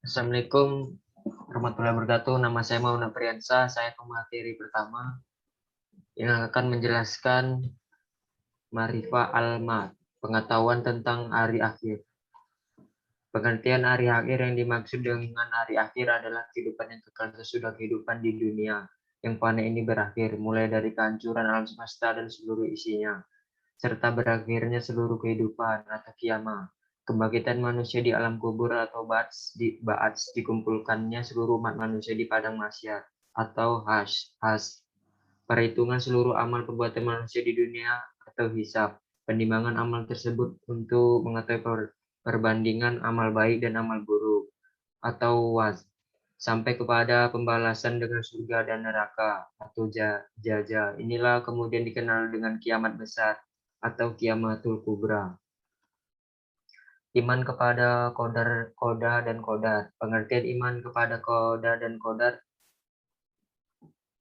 Assalamualaikum warahmatullahi wabarakatuh. Nama saya Mauna Priyansa. Saya pemateri pertama yang akan menjelaskan Ma'rifah al-Ma'ad, pengetahuan tentang hari akhir. Pengertian hari akhir yang dimaksud dengan hari akhir adalah kehidupan yang kekal sesudah kehidupan di dunia yang fana ini berakhir, mulai dari kehancuran alam semesta dan seluruh isinya, serta berakhirnya seluruh kehidupan atau kiamat. Kebangkitan manusia di alam kubur atau ba'ats dikumpulkannya seluruh umat manusia di padang mahsyar atau has, perhitungan seluruh amal perbuatan manusia di dunia atau hisab, penimbangan amal tersebut untuk mengetahui perbandingan amal baik dan amal buruk atau was, sampai kepada pembalasan dengan surga dan neraka atau jaza. Inilah kemudian dikenal dengan kiamat besar atau kiamatul kubra. Iman kepada koda dan kodar. Pengertian iman kepada koda dan kodar.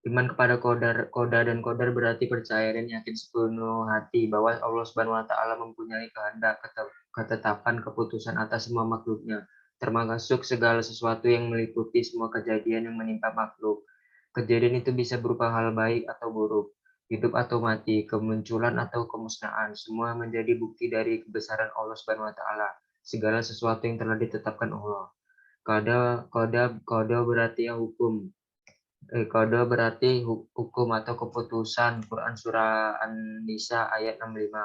Iman kepada koda dan kodar berarti percaya dan yakin sepenuh hati bahwa Allah Subhanahu wa taala mempunyai kehendak, ketetapan, keputusan atas semua makhluknya, termasuk segala sesuatu yang meliputi semua kejadian yang menimpa makhluk. Kejadian itu bisa berupa hal baik atau buruk, hidup atau mati, kemunculan atau kemusnahan, semua menjadi bukti dari kebesaran Allah Subhanahu wa taala. Segala sesuatu yang telah ditetapkan Allah. Qada berarti hukum. Qada berarti hukum atau keputusan. Quran surah An-Nisa ayat 65.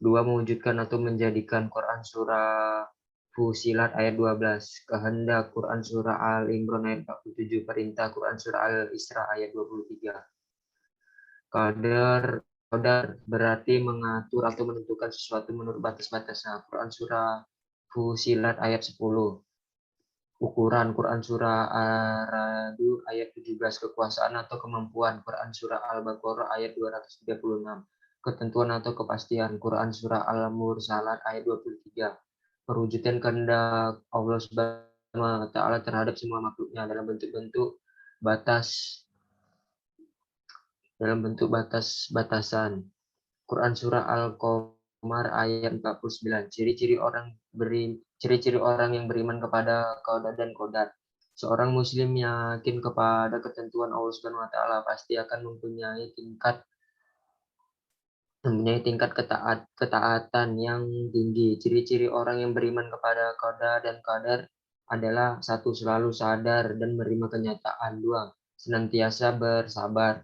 Dua, mewujudkan atau menjadikan. Quran surah Fusilat ayat 12. Kehendak. Quran surah Al-Imran ayat 47. Perintah. Quran surah Al-Isra ayat 23. Qadar berarti mengatur atau menentukan sesuatu menurut batas-batasnya. Quran surah Fusilat ayat 10. Ukuran. Quran surah Ar-Ra'd ayat 17. Kekuasaan atau kemampuan. Quran surah Al-Baqarah ayat 236. Ketentuan atau kepastian. Quran surah Al-Mursalat ayat 23. Perwujudan kehendak Allah Subhanahu wa taala terhadap semua makhluknya dalam bentuk batas-batasan. Quran surah Al-Qamar ayat 49. Ciri-ciri orang yang beriman kepada qada dan qadar. Seorang muslim yakin kepada ketentuan Allah Subhanahu wa taala pasti akan mempunyai tingkat ketaatan yang tinggi. Ciri-ciri orang yang beriman kepada qada dan qadar adalah: 1. Selalu sadar dan menerima kenyataan. 2. Senantiasa bersabar.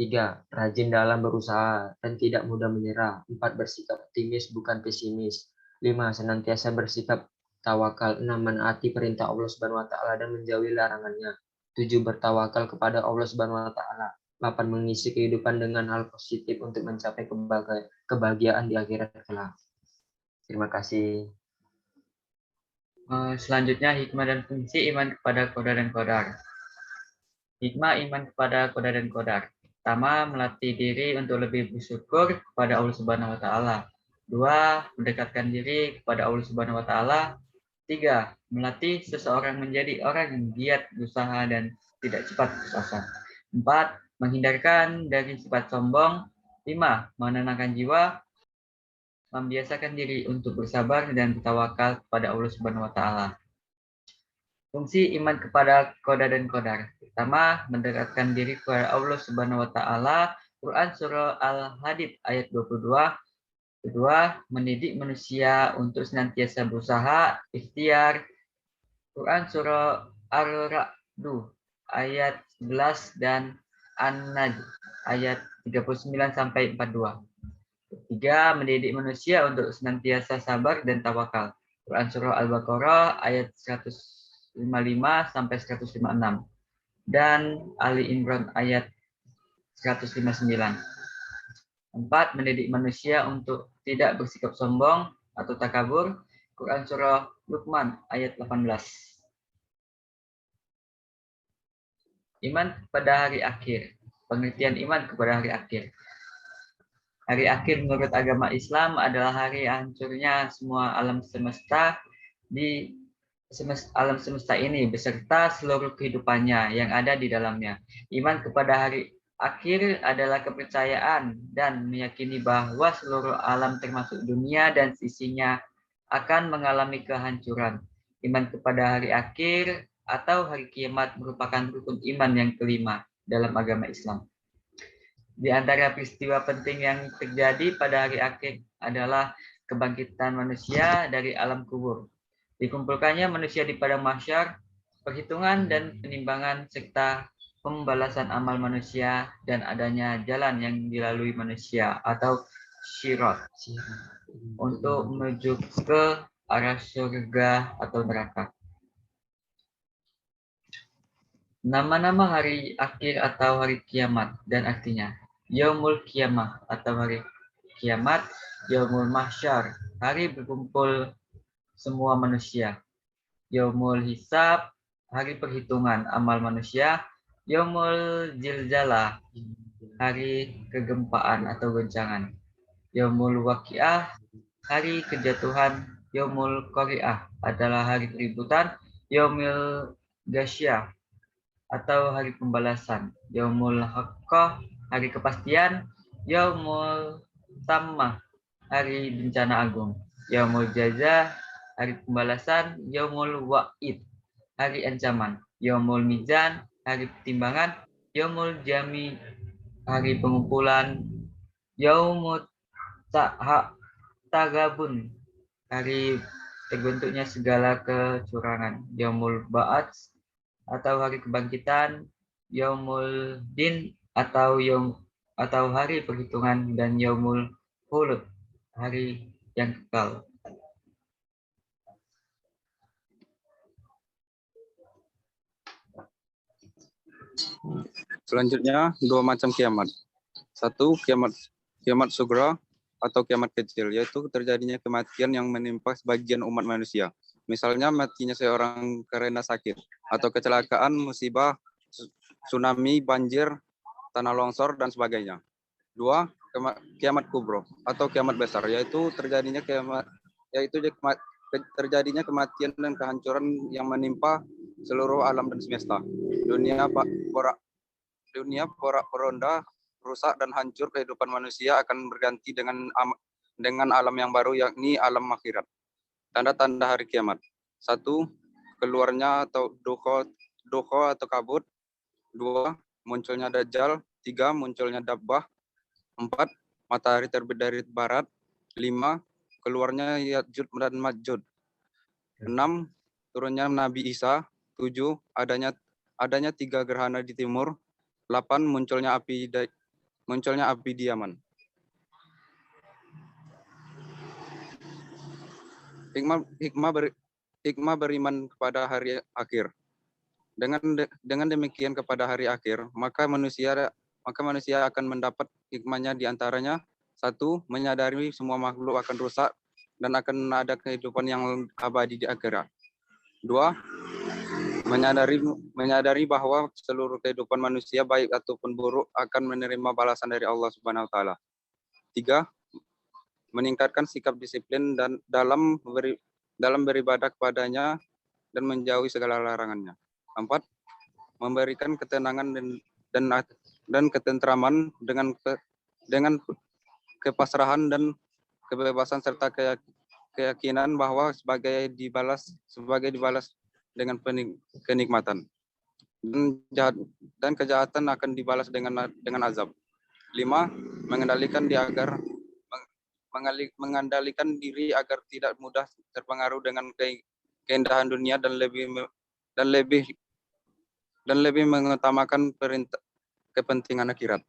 3. Rajin dalam berusaha dan tidak mudah menyerah. 4. Bersikap optimis bukan pesimis. 5. Senantiasa bersikap tawakal. 6. Menaati perintah Allah Subhanahu wa taala dan menjauhi larangannya. 7. Bertawakal kepada Allah Subhanahu wa taala. 8. Mengisi kehidupan dengan hal positif untuk mencapai kebahagiaan di akhirat kelak. Terima kasih. Selanjutnya, hikmah dan fungsi iman kepada qada dan qadar. Hikmah iman kepada qada dan qadar. Pertama, melatih diri untuk lebih bersyukur kepada Allah Subhanahu wa taala. 2. Mendekatkan diri kepada Allah Subhanahu wa taala. 3. Melatih seseorang menjadi orang yang giat berusaha dan tidak cepat putus asa. 4. Menghindarkan dari sifat sombong. 5. Menenangkan jiwa, membiasakan diri untuk bersabar dan bertawakal kepada Allah Subhanahu wa taala. Fungsi iman kepada qada dan qadar. Pertama, mendekatkan diri kepada Allah Subhanahu wa taala. Quran surah Al-Hadid ayat 22. Kedua, mendidik manusia untuk senantiasa berusaha, ikhtiar. Quran surah Ar-Ra'd ayat 11 dan An-Najm ayat 39 sampai 42. Ketiga, mendidik manusia untuk senantiasa sabar dan tawakal. Quran surah Al-Baqarah ayat 155 sampai 156 dan Ali Imran ayat 159. 4. Mendidik manusia untuk tidak bersikap sombong atau takabur. Quran surah Luqman ayat 18. Iman kepada hari akhir. Pengertian iman kepada hari akhir. Hari akhir menurut agama Islam adalah hari hancurnya semua alam semesta alam semesta ini beserta seluruh kehidupannya yang ada di dalamnya. Iman kepada hari akhir adalah kepercayaan dan meyakini bahwa seluruh alam termasuk dunia dan sisinya akan mengalami kehancuran. Iman kepada hari akhir atau hari kiamat merupakan rukun iman yang kelima dalam agama Islam. Di antara peristiwa penting yang terjadi pada hari akhir adalah kebangkitan manusia dari alam kubur. Dikumpulkannya manusia di padang mahsyar, perhitungan dan penimbangan serta pembalasan amal manusia dan adanya jalan yang dilalui manusia atau syirat untuk menuju ke arah surga atau neraka. Nama-nama hari akhir atau hari kiamat dan artinya. Yaumul Kiamah atau hari kiamat, Yaumul Mahsyar, hari berkumpul semua manusia. Yaumul Hisab, hari perhitungan amal manusia. Yaumul Zilzalah, hari kegempaan atau goncangan. Yaumul Waqiah, hari kejatuhan. Yaumul Qari'ah adalah hari keributan. Yaumul Ghasyiyah atau hari pembalasan. Yaumul Haqqah, hari kepastian. Yaumul Tammah, hari bencana agung. Yaumul Jaza, hari pembalasan. Yaumul Wa'id, hari ancaman. Yaumul Mizan, hari pertimbangan. Yaumul Jami, hari pengumpulan. Yaumul Tagabun, hari terbentuknya segala kecurangan. Yaumul Ba'ats atau hari kebangkitan, Yaumul Din atau hari perhitungan, dan Yaumul Khulud, hari yang kekal. Selanjutnya, dua macam kiamat. Satu, kiamat sugra atau kiamat kecil, yaitu terjadinya kematian yang menimpa sebagian umat manusia. Misalnya matinya seorang karena sakit atau kecelakaan, musibah, tsunami, banjir, tanah longsor, dan sebagainya. Dua, kiamat kubro atau kiamat besar, yaitu terjadinya kematian dan kehancuran yang menimpa seluruh alam dan semesta. Dunia porak-poranda, rusak dan hancur, kehidupan manusia akan berganti dengan alam yang baru, yakni alam akhirat. Tanda-tanda hari kiamat. Satu, keluarnya atau dukho atau kabut. Dua, munculnya dajjal. Tiga, munculnya dabbah. Empat, matahari terbit dari barat. Lima, keluarnya Ya'juj dan Ma'juj. Enam, turunnya Nabi Isa. Tujuh, adanya 3 gerhana di timur. 8, munculnya api di Yaman. Hikmah beriman kepada hari akhir. Dengan demikian kepada hari akhir, maka manusia akan mendapat hikmahnya, di antaranya: satu, menyadari semua makhluk akan rusak dan akan ada kehidupan yang abadi di akhirat. Dua, menyadari bahwa seluruh kehidupan manusia, baik ataupun buruk, akan menerima balasan dari Allah Subhanahu wa taala. Tiga, meningkatkan sikap disiplin dan dalam beribadah kepadanya dan menjauhi segala larangannya. Empat, memberikan ketenangan dan ketentraman dengan kepasrahan dan kebebasan serta keyakinan bahwa sebagai dibalas dengan kenikmatan, dan kejahatan akan dibalas dengan azab. 5, mengendalikan diri agar tidak mudah terpengaruh dengan keindahan dunia dan lebih mengutamakan kepentingan akhirat.